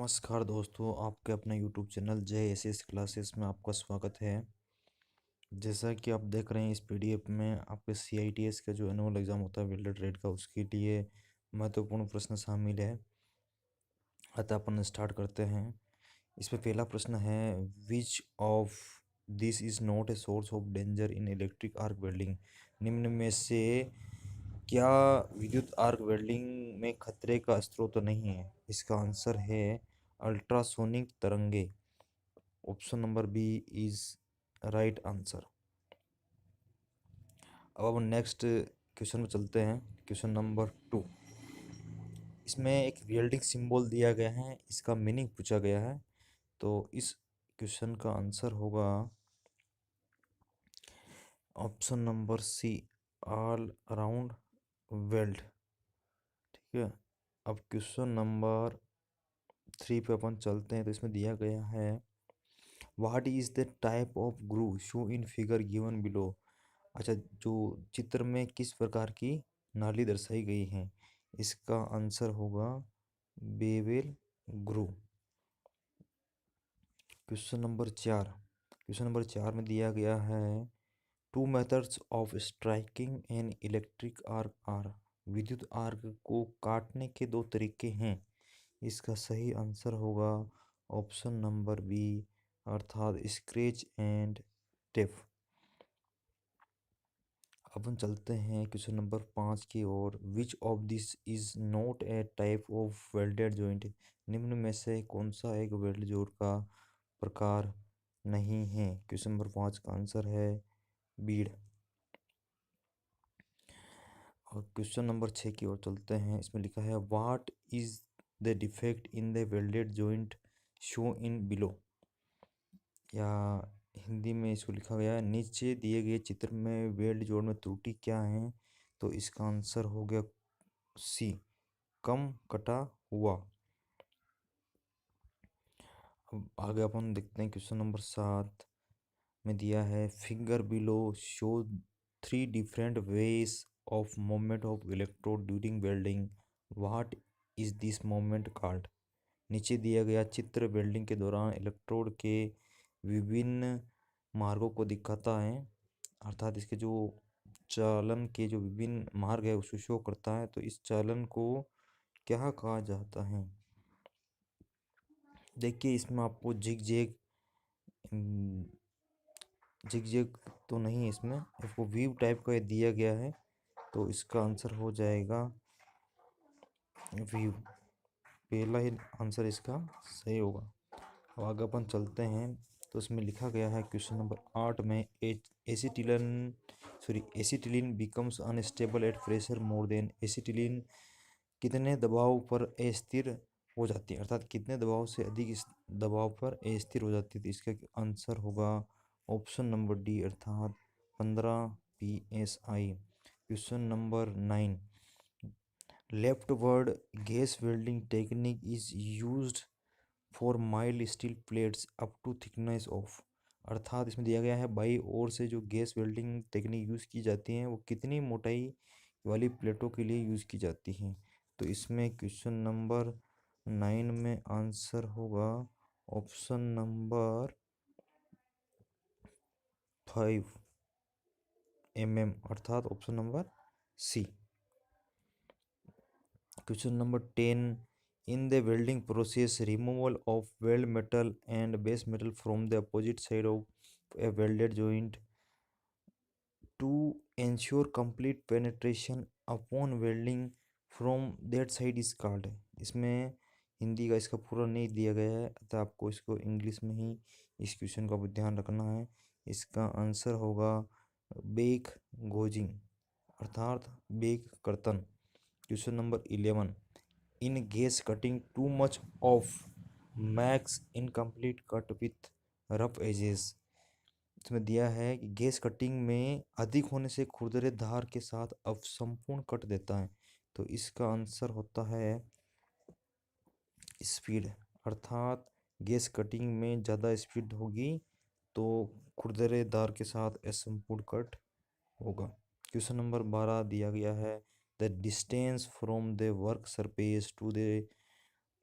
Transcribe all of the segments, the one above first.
नमस्कार दोस्तों, आपके अपने यूट्यूब चैनल जय एस क्लासेस में आपका स्वागत है। जैसा कि आप देख रहे हैं इस पीडीएफ में आपके CITS का जो एनुअल एग्ज़ाम होता है वेल्डेड ट्रेड का, उसके लिए महत्वपूर्ण प्रश्न शामिल है। अतः अपन स्टार्ट करते हैं। इसमें पहला प्रश्न है, विच of this is not a source of danger in electric arc welding. निम्न में से क्या विद्युत आर्क वेल्डिंग में खतरे का स्रोत नहीं है? इसका आंसर है अल्ट्रासोनिक तरंगे। Option number B is right answer. अब नेक्स्ट क्वेश्चन में चलते हैं। क्वेश्चन नंबर 2, इसमें एक वेल्डिंग सिंबल दिया गया है, इसका मीनिंग पूछा गया है। तो इस क्वेश्चन का आंसर होगा option number C, all around weld. ठीक है। अब क्वेश्चन नंबर 3 पे अपन चलते हैं। तो इसमें दिया गया है, what is the type of groove show in figure given below. अच्छा, जो चित्र में किस प्रकार की नाली दर्शाई गई है, इसका आंसर होगा बेवेल ग्रूव। क्वेश्चन नंबर 4 में दिया गया है, two methods of striking an electric arc are. विद्युत आर्क को काटने के दो तरीके हैं। इसका सही आंसर होगा ऑप्शन नंबर बी, अर्थात स्क्रैच एंड टेप। अब हम चलते हैं क्वेश्चन नंबर 5 की ओर। Which of this is not a type of welded joint. निम्न में से कौन सा एक वेल्ड जोड़ का प्रकार नहीं है? क्वेश्चन नंबर 5 का आंसर है बीड। और क्वेश्चन नंबर 6 की ओर चलते हैं। इसमें लिखा है, what is the defect in the welded joint show in below. या हिंदी में इसको लिखा गया है, नीचे दिए गए चित्र में वेल्ड जोड़ में त्रुटि क्या है? तो इसका आंसर हो गया सी, कम कटा हुआ। अब आगे अपन देखते हैं क्वेश्चन नंबर 7 में दिया है, figure below show 3 different ways of movement of electrode during welding. What is this movement called. नीचे दिया गया चित्र वेल्डिंग के दौरान इलेक्ट्रोड के विभिन्न मार्गों को दिखाता है, अर्थात इसके जो चालन के जो विभिन्न मार्ग है उसको शो करता है। तो इस चालन को क्या कहा जाता है? देखिए, इसमें आपको जिग जैग तो नहीं है, इसमें आपको व्यू टाइप का दिया गया है। तो इसका आंसर हो जाएगा व्यू। पहला ही आंसर इसका सही होगा। अब आगे अपन चलते हैं। तो इसमें लिखा गया है क्वेश्चन नंबर 8 में, acetylene becomes unstable at pressure more than. Acetylene कितने दबाव पर अस्थिर हो जाती है, अर्थात कितने दबाव से अधिक इस दबाव पर अस्थिर हो जाती है? तो इसका आंसर होगा ऑप्शन नंबर डी, अर्थात 15 PSI। Question number 9, leftward gas welding technique is used for mild steel plates up to thickness of. अर्थात इसमें दिया गया है, बाई ओर से जो गैस वेल्डिंग टेक्निक यूज़ की जाती है वो कितनी मोटाई वाली प्लेटों के लिए यूज़ की जाती हैं? तो इसमें क्वेश्चन नंबर 9 में आंसर होगा ऑप्शन नंबर 5 mm, अर्थात option number C. Question number 10, in the welding process removal of weld metal and base metal from the opposite side of a welded joint to ensure complete penetration upon welding from that side is called. इसमें हिंदी का इसका पूरा नहीं दिया गया है, अतः आपको इसको इंग्लिश में ही इस क्वेश्चन का ध्यान रखना है। इसका आंसर होगा बेक गोजिंग, अर्थात बेक कर्तन। Question number 11, in gas cutting too much of max incomplete cut with rough edges. इसमें दिया है कि गैस कटिंग में अधिक होने से खुरदरे धार के साथ असंपूर्ण कट देता है। तो इसका आंसर होता है स्पीड, अर्थात गैस कटिंग में ज़्यादा स्पीड होगी तो खुरदरे धार के साथ असंपूर्ण कट होगा। क्वेश्चन नंबर 12 दिया गया है, the distance from the work surface to the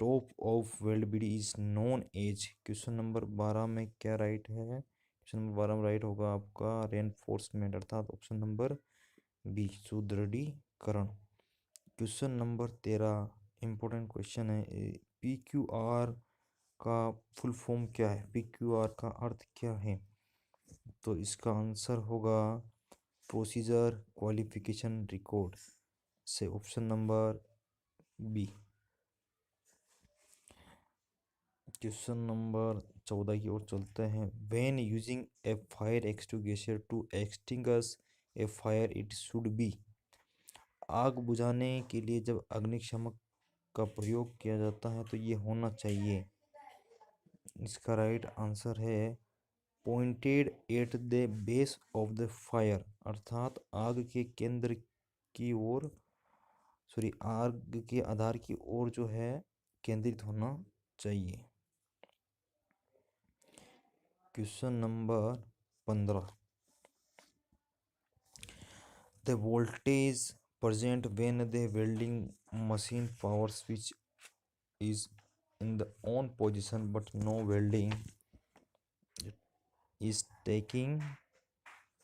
top of weld body is known as. Question number 12 में क्या राइट है? क्वेश्चन नंबर 12 में राइट होगा आपका रेनफोर्समेंट, अर्थात ऑप्शन नंबर बी, सुदृढ़ीकरण। क्वेश्चन नंबर 13 इंपॉर्टेंट क्वेश्चन है। पी क्यू आर का फुल फॉर्म क्या है? पी क्यू आर का अर्थ क्या है? तो इसका आंसर होगा प्रोसीजर क्वालिफिकेशन रिकॉर्ड, से option number B. Question number 14 की ओर चलते हैं। When using a fire extinguisher to extinguish a fire it should be. आग बुझाने के लिए जब अग्निशमक का प्रयोग किया जाता है तो ये होना चाहिए। इसका राइट आंसर है pointed at the base of the fire, अर्थात आग के केंद्र की ओर, आग के आधार की ओर जो है केंद्रित होना चाहिए। Question number 15। The voltage present when the welding machine power switch is in the on position but no welding is taking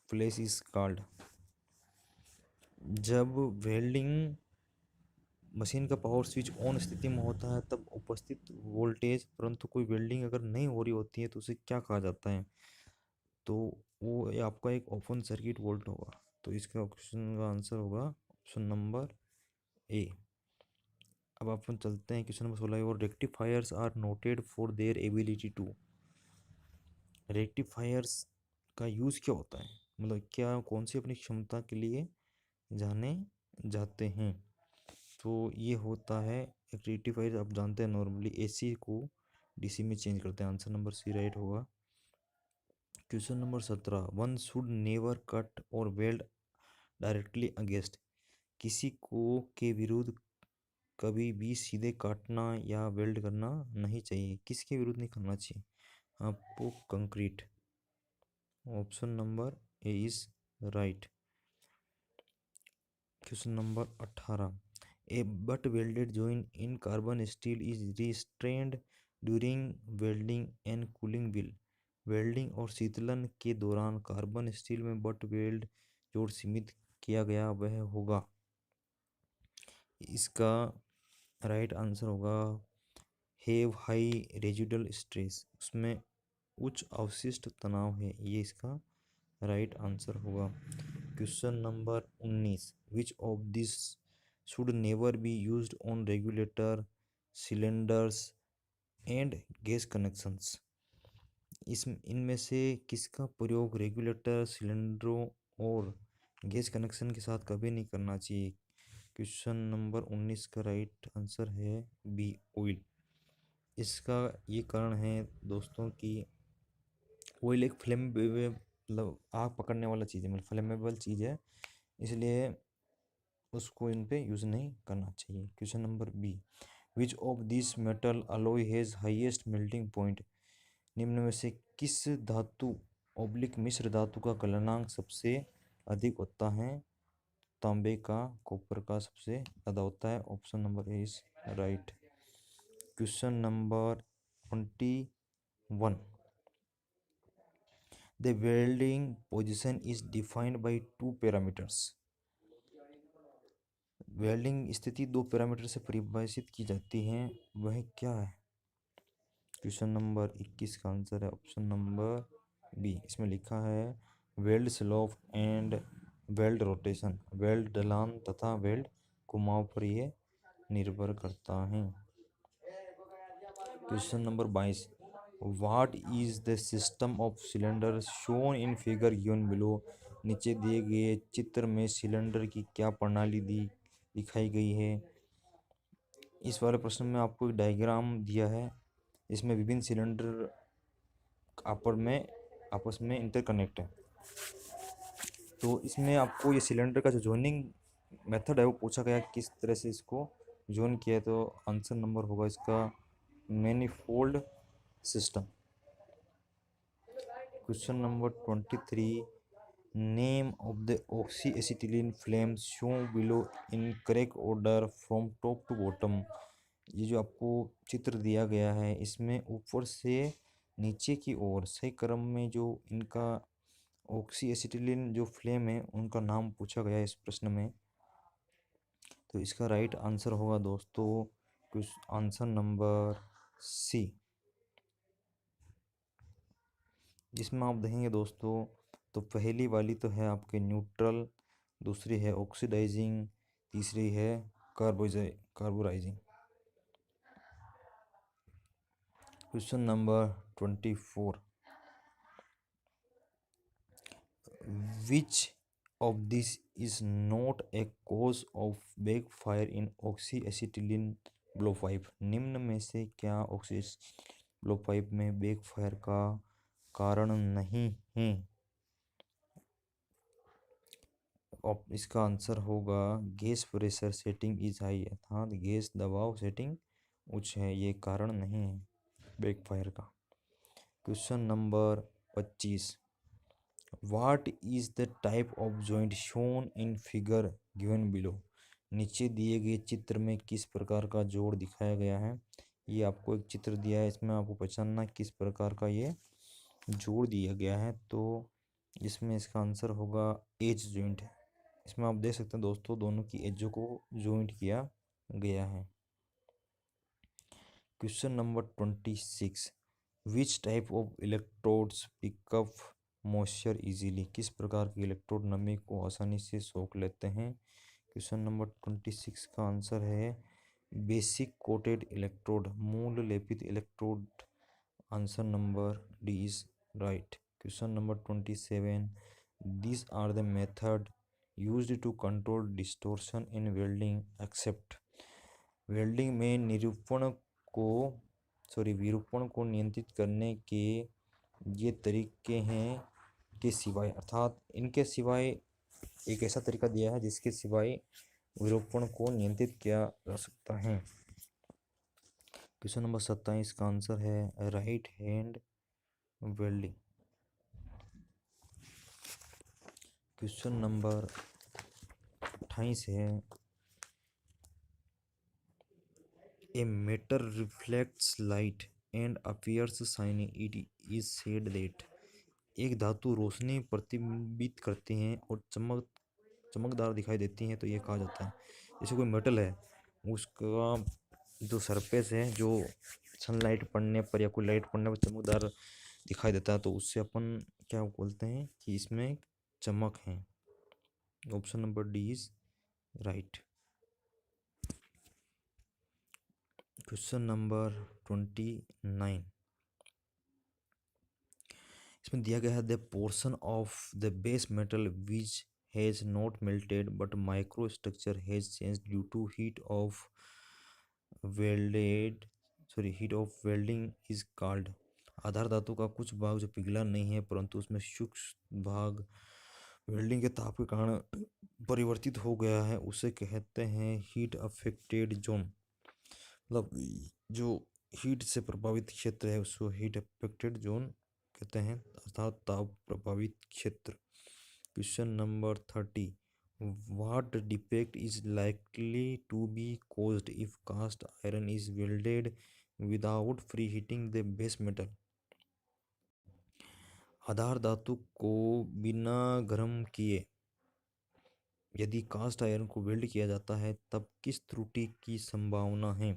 place is called। जब वेल्डिंग मशीन का पावर स्विच ऑन स्थिति में होता है तब उपस्थित वोल्टेज, परंतु कोई वेल्डिंग अगर नहीं हो रही होती है तो उसे क्या कहा जाता है? तो वो आपका एक ओपन सर्किट वोल्ट होगा। तो इसका क्वेश्चन का आंसर होगा ऑप्शन नंबर ए। अब अपन चलते हैं क्वेश्चन नंबर 16 और। Rectifiers are noted for their ability to. Rectifiers का यूज़ क्या होता है, मतलब क्या कौन सी अपनी क्षमता के लिए जाने जाते हैं? तो ये होता है एक रेक्टिफायर, आप जानते हैं नॉर्मली एसी को डीसी में चेंज करते हैं। आंसर नंबर सी राइट होगा। Question number 17। One should never cut और वेल्ड डायरेक्टली अगेंस्ट। किसी को के विरुद्ध कभी भी सीधे काटना या वेल्ड करना नहीं चाहिए। किसके विरुद्ध नहीं करना चाहिए आपको? Concrete. Option number A is right. Question number 18। A but welded join in carbon steel is restrained during welding and cooling will. Welding और शीतलन के दौरान कार्बन स्टील में बट वेल्ड जोड़ सीमित किया गया वह होगा। इसका राइट आंसर होगा हैव हाई रेजिडुअल स्ट्रेस, उसमें उच्च अवशिष्ट तनाव है, ये इसका राइट आंसर होगा। Question number 19। Which of this should never be used on regulator cylinders and gas connections. इनमें से किसका प्रयोग रेगुलेटर सिलेंडरों और गैस कनेक्शन के साथ कभी नहीं करना चाहिए? क्वेश्चन नंबर 19 का राइट आंसर है बी, ऑयल। इसका ये कारण है दोस्तों कि ऑयल एक फ्लेमेबल, मतलब आग पकड़ने वाला चीज़ है, मतलब फ्लेमेबल चीज़ है, इसलिए उसको इन पे यूज़ नहीं करना चाहिए। Question number B. Which of this metal alloy has highest melting point. निम्न में से किस धातु ऑब्लिक मिश्र धातु का गलनांक सबसे अधिक होता है? तांबे का, कॉपर का सबसे ज़्यादा होता है। Option number A is right. Question number 21। The welding position is defined by two parameters. Welding स्थिति दो पैरामीटर से परिभाषित की जाती है, वह क्या है? क्वेश्चन नंबर 21 का आंसर है ऑप्शन नंबर बी। इसमें लिखा है weld slope and weld rotation. Weld ढलान तथा वेल्ड घुमाव पर यह निर्भर करता है। Question number 22। What is the system of cylinder shown in figure given below. नीचे दिए गए चित्र में सिलेंडर की क्या प्रणाली दिखाई गई है? इस वाले प्रश्न में आपको एक डायग्राम दिया है, इसमें विभिन्न सिलेंडर आपस में इंटरकनेक्ट है। तो इसमें आपको ये सिलेंडर का जो जॉइनिंग मेथड है वो पूछा गया, किस तरह से इसको जॉइन किया है। तो आंसर नंबर होगा इसका manifold system. Question number 23। Name of the oxy acetylene flame show below in correct order from top to bottom. ये जो आपको चित्र दिया गया है इसमें ऊपर से नीचे की ओर सही क्रम में जो इनका ऑक्सी एसिटिलीन जो फ्लेम है उनका नाम पूछा गया है इस प्रश्न में। तो इसका राइट आंसर होगा दोस्तों आंसर नंबर सी। जिसमें आप देखेंगे दोस्तों तो पहली वाली तो है आपके न्यूट्रल, दूसरी है ऑक्सीडाइजिंग, तीसरी है carburizing. Question number 24, which of this is not a cause of backfire in oxyacetylene blowpipe. निम्न में से क्या ऑक्सी ब्लोपाइप में बैकफायर का कारण नहीं है। इसका आंसर होगा gas pressure setting is high, अर्थात गैस दबाव सेटिंग उच्च है, ये कारण नहीं है बैकफायर का। Question number 25, What is the type of joint shown in figure given below। नीचे दिए गए चित्र में किस प्रकार का जोड़ दिखाया गया है। ये आपको एक चित्र दिया है, इसमें आपको पहचानना किस प्रकार का ये जोड़ दिया गया है। तो इसमें इसका आंसर होगा एज जॉइंट है। इसमें आप देख सकते हैं दोस्तों दोनों की एजों को जॉइंट किया गया है। Question number 26, which type of electrodes pickup moisture easily. किस प्रकार के इलेक्ट्रोड नमी को आसानी से सोख लेते हैं। क्वेश्चन नंबर 26 का आंसर है बेसिक कोटेड इलेक्ट्रोड, मूल लेपित electrode. Answer number D is right. Question number 27, this are the method used to control distortion in welding except. Welding में विरूपण को नियंत्रित करने के ये तरीके हैं के सिवाय, अर्थात इनके सिवाय एक ऐसा तरीका दिया है जिसके सिवाय विरूपण को नियंत्रित किया जा सकता है। क्वेश्चन नंबर 27 का आंसर है right hand welding. Question number 28 है a metal reflects light and appears shiny, it is said that. एक धातु रोशनी प्रतिबिंबित करती हैं और चमकदार दिखाई देती हैं, तो ये कहा जाता है जैसे कोई मेटल है उसका जो सरफेस है जो सनलाइट पड़ने पर या कोई लाइट पड़ने पर चमकदार दिखाई देता है, तो उससे अपन क्या बोलते हैं कि इसमें चमक है। Option number D is right. Question number 29, इसमें दिया गया है the portion of the base metal which has not melted but microstructure has change due to heat of welding is called. आधार धातु का कुछ भाग जो पिघला नहीं है परंतु उसमें सूक्ष्म भाग वेल्डिंग के ताप के कारण परिवर्तित हो गया है, उसे कहते हैं हीट अफेक्टेड जोन। मतलब जो हीट से प्रभावित क्षेत्र है उसको हीट अफेक्टेड जोन कहते हैं, अर्थात ताप प्रभावित क्षेत्र। Question number 30, what defect is likely to be caused if cast iron is welded without preheating the base metal. आधार धातु को बिना गर्म किए यदि कास्ट आयरन को वेल्ड किया जाता है तब किस त्रुटि की संभावना है।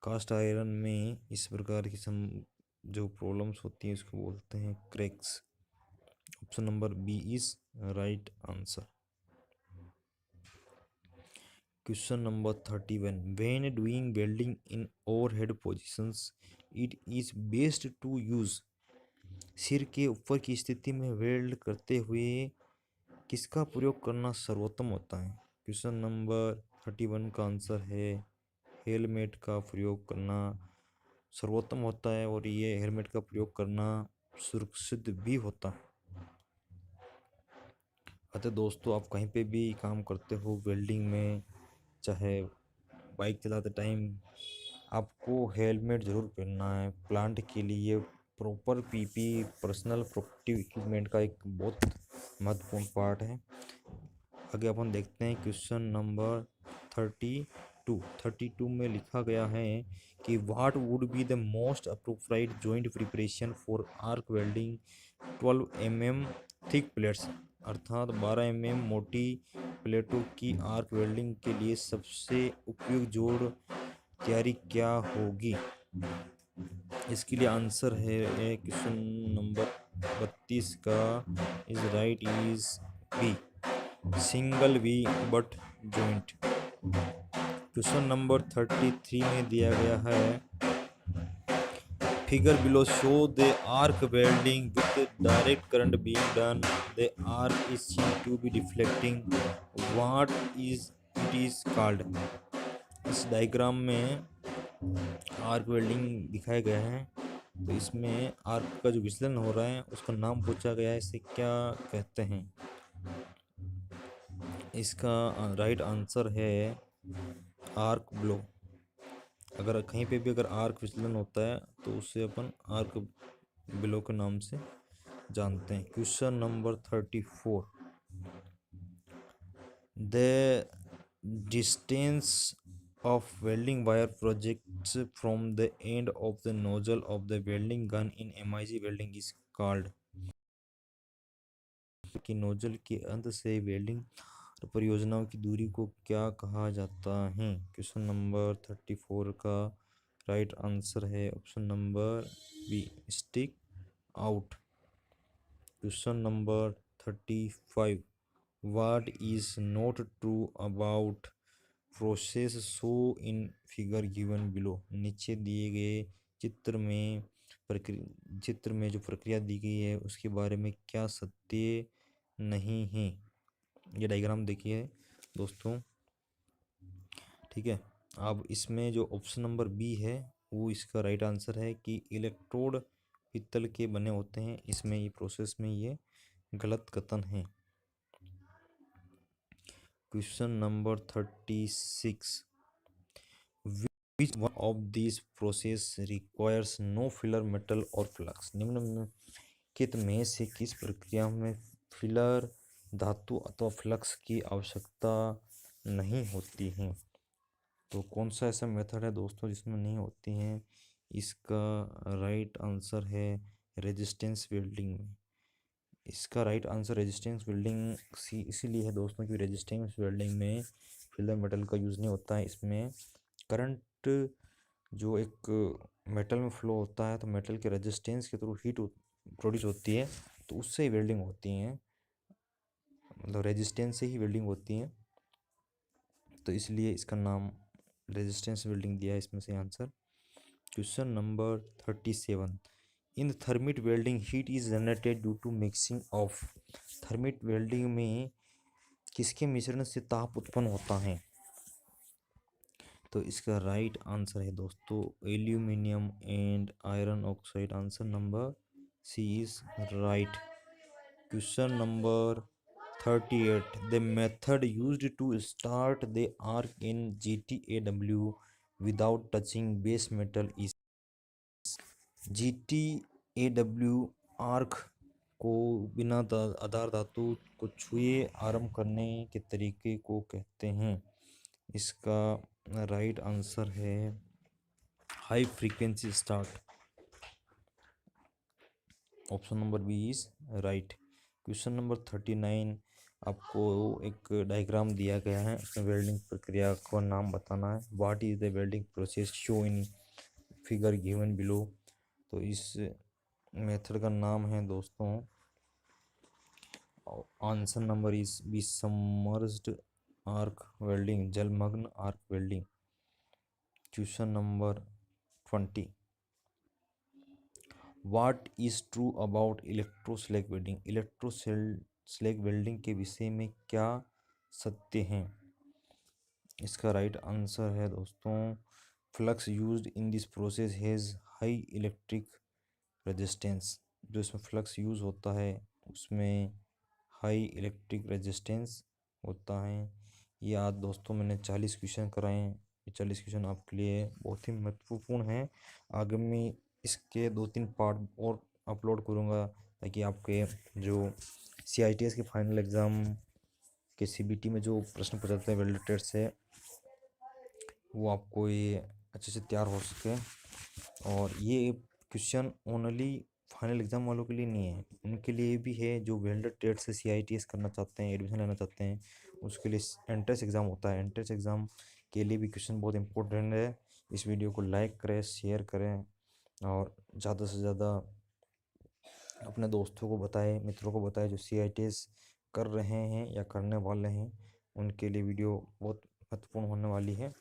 कास्ट आयरन में इस प्रकार की जो प्रॉब्लम्स होती हैं इसको बोलते हैं cracks. Option number B is right answer. Question number 31, when doing welding in overhead positions it is best to use. सिर के ऊपर की स्थिति में वेल्ड करते हुए किसका प्रयोग करना सर्वोत्तम होता है। क्वेश्चन नंबर 31 का आंसर है हेलमेट का प्रयोग करना सर्वोत्तम होता है और ये हेलमेट का प्रयोग करना सुरक्षित भी होता है। अतः दोस्तों आप कहीं पे भी काम करते हो वेल्डिंग में, चाहे बाइक चलाते टाइम, आपको हेलमेट ज़रूर पहनना है। प्लांट के लिए proper PP personal protective equipment का एक बहुत महत्वपूर्ण पार्ट है। आगे अपन देखते हैं क्वेश्चन नंबर 32 32 में लिखा गया है कि what would be the most appropriate joint preparation for arc welding 12 mm thick plates, अर्थात 12 mm मोटी प्लेटों की आर्क वेल्डिंग के लिए सबसे उपयुक्त जोड़ तैयारी क्या होगी। इसके लिए आंसर है क्वेश्चन नंबर 32 का is right is B, single V butt joint. Question number 33 में दिया गया है figure below show the arc welding with direct current being done, the arc is seen to be deflecting, what is it is called. इस diagram में arc welding दिखाया गया है, तो इसमें आर्क का जो विचलन हो रहा है उसका नाम पूछा गया है, इसे क्या कहते हैं। इसका राइट आंसर है आर्क ब्लो। अगर कहीं पे भी अगर आर्क विचलन होता है तो उसे अपन आर्क ब्लो के नाम से जानते हैं। Question number 34, the distance of welding wire projects from the end of the nozzle of the welding gun in MIG welding is called। कि नोजल के अंत से वेल्डिंग परियोजनाओं की दूरी को क्या कहा जाता है। क्वेश्चन नंबर 34 का राइट आंसर है option number B, stick out. Question number 35, what is not true about process show in figure given below. नीचे दिए गए चित्र में जो प्रक्रिया दी गई है उसके बारे में क्या सत्य नहीं है। ये डायग्राम देखिए दोस्तों, ठीक है। अब इसमें जो ऑप्शन नंबर बी है वो इसका राइट आंसर है कि इलेक्ट्रोड पित्तल के बने होते हैं। इसमें ये प्रोसेस में ये गलत कथन है। Question number 36, which one of this process requires no filler metal और फ्लक्स। निम्नलिखित में से किस प्रक्रिया में फिलर धातु अथवा फ्लक्स की आवश्यकता नहीं होती है। तो कौन सा ऐसा मेथड है दोस्तों जिसमें नहीं होती हैं। इसका राइट आंसर है रेजिस्टेंस वेल्डिंग में। इसका राइट आंसर रेजिस्टेंस वेल्डिंग इसीलिए है दोस्तों कि रेजिस्टेंस वेल्डिंग में फिलर मेटल का यूज़ नहीं होता है। इसमें करंट जो एक मेटल में फ्लो होता है तो मेटल के रेजिस्टेंस के थ्रू हीट प्रोड्यूस होती है, तो उससे वेल्डिंग होती है, मतलब रेजिस्टेंस से ही वेल्डिंग होती है, तो इसलिए इसका नाम रेजिस्टेंस वेल्डिंग दिया है इसमें से answer. Question number 37, in thermit welding heat is generated due to mixing of. Thermit welding में किसके मिश्रण से ताप उत्पन्न होता है। तो इसका राइट आंसर है दोस्तों aluminium and iron oxide. Answer number C is right. Question number 38, the method used to start the arc in GTAW without touching base metal is. GTAW arc को बिना आधार धातु को छुए आरंभ करने के तरीके को कहते हैं। इसका राइट आंसर है high frequency start. Option number B is right. Question number 39, आपको एक डायग्राम दिया गया है, उसमें वेल्डिंग प्रक्रिया का नाम बताना है। What is the welding process show in figure given below. तो इस मेथड का नाम है दोस्तों, answer number is B, submerged arc welding, जलमग्न arc welding. Question number 20, what is true about electroslag welding. Electroslag welding के विषय में क्या सत्य है। इसका राइट आंसर है दोस्तों flux used in this process has high electric resistance. जो इसमें फ्लक्स यूज़ होता है उसमें हाई इलेक्ट्रिक रेजिस्टेंस होता है। ये आज दोस्तों मैंने 40 क्वेश्चन कराए हैं। ये 40 क्वेश्चन आपके लिए बहुत ही महत्वपूर्ण हैं। आगे मैं इसके 2-3 पार्ट और अपलोड करूँगा ताकि आपके जो CITS के फाइनल एग्ज़ाम के CBT में जो प्रश्न पूछा जाता है वेल्डेड ट्रेड से, वो आपको ये अच्छे से तैयार हो सके। और ये क्वेश्चन ओनली फाइनल एग्जाम वालों के लिए नहीं है, उनके लिए भी है जो वेल्डर ट्रेड से CITS करना चाहते हैं, एडमिशन लेना चाहते हैं। उसके लिए एंट्रेंस एग्ज़ाम होता है, एंट्रेंस एग्ज़ाम के लिए भी क्वेश्चन बहुत इंपॉर्टेंट है। इस वीडियो को लाइक करें, शेयर करें और ज़्यादा से ज़्यादा अपने दोस्तों को बताएं, मित्रों को बताएं जो CITS कर रहे हैं या करने वाले हैं। उनके लिए वीडियो बहुत महत्वपूर्ण होने वाली है।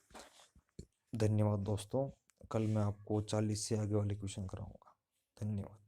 धन्यवाद दोस्तों। कल मैं आपको 40 से आगे वाले क्वेश्चन कराऊंगा। धन्यवाद।